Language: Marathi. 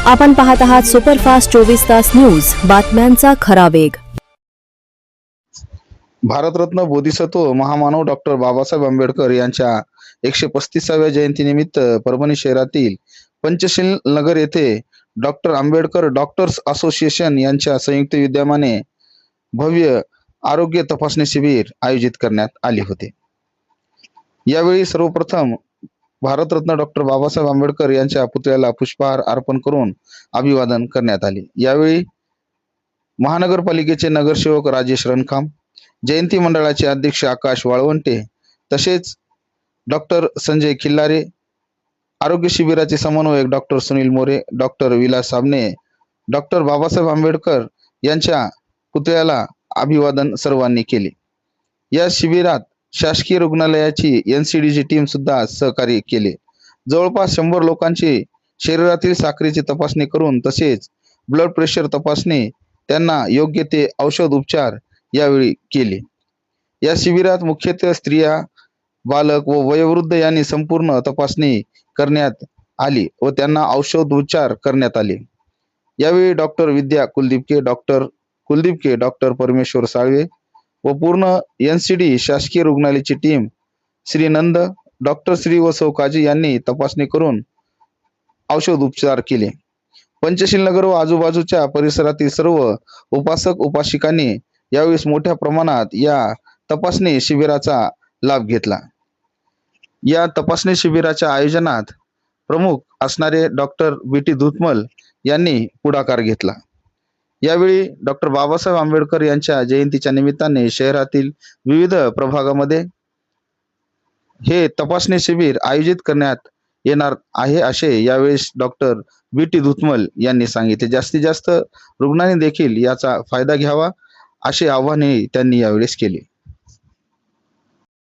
आपण पाहत आहात सुपरफास्ट 24 तास न्यूज, बातम्यांचा खरा वेग। भारतरत्न बोधिसत्व महामानव डॉक्टर बाबासाहेब आंबेडकर यांच्या 135व्या जयंतीनिमित्त परभणी शहरातील पंचशील नगर येथे डॉक्टर आंबेडकर डॉक्टर्स असोसिएशन यांच्या संयुक्त विद्यमाने भव्य आरोग्य तपासणी शिबिर आयोजित करण्यात आले होते। यावेळी सर्वप्रथम भारतरत्न डॉक्टर बाबासाहेब आंबेडकर यांच्या पुतळ्याला पुष्पहार अर्पण करून अभिवादन करण्यात आले। यावेळी महानगरपालिकेचे नगरसेवक राजेश रणखाम, जयंती मंडळाचे अध्यक्ष आकाश वाळवंटे, तसेच डॉक्टर संजय खिल्लारे, आरोग्य शिबिराचे समन्वयक doctor Sunil More, doctor Vilas Sabane, doctor Babasaheb Ambedkar यांच्या पुतळ्याला अभिवादन सर्वांनी केले। या शिबिरात शासकीय रुग्णालयाची NCDची टीम सुद्धा सहकार्य केले। जवळपास 100 लोकांची शरीरातील साखरेची तपासणी करून तसेच ब्लड प्रेशर तपासणी, त्यांना योग्य ते औषध उपचार यावेळी केले। या शिबिरात मुख्यतः स्त्रिया, बालक व वयोवृद्ध यांनी संपूर्ण तपासणी करण्यात आली व त्यांना औषध उपचार करण्यात आले। यावेळी डॉक्टर विद्या कुलदीपके, डॉक्टर परमेश्वर साळवे व पूर्ण NCD शासकीय रुग्णालयाची टीम, श्री नंद, डॉक्टर श्री व सौ काजी यांनी तपासणी करून औषध उपचार केले। पंचशील नगर व आजूबाजूच्या परिसरातील सर्व उपासक उपासिकांनी यावेळी मोठ्या प्रमाणात या तपासणी शिबिराचा लाभ घेतला। या तपासणी शिबिराच्या आयोजनात प्रमुख असणारे डॉक्टर BT धुतमल यांनी पुढाकार घेतला। यावेळी डॉक्टर बाबासाहेब आंबेडकर यांच्या जयंतीच्या निमित्ताने शहरातील विविध प्रभागामध्ये हे तपासणी शिबिर आयोजित करण्यात येणार आहे असे यावेळी डॉक्टर BT धुतमल यांनी सांगितले। जास्तीत जास्त रुग्णांनी देखील याचा फायदा घ्यावा असे आवाहनही त्यांनी यावेळेस केले।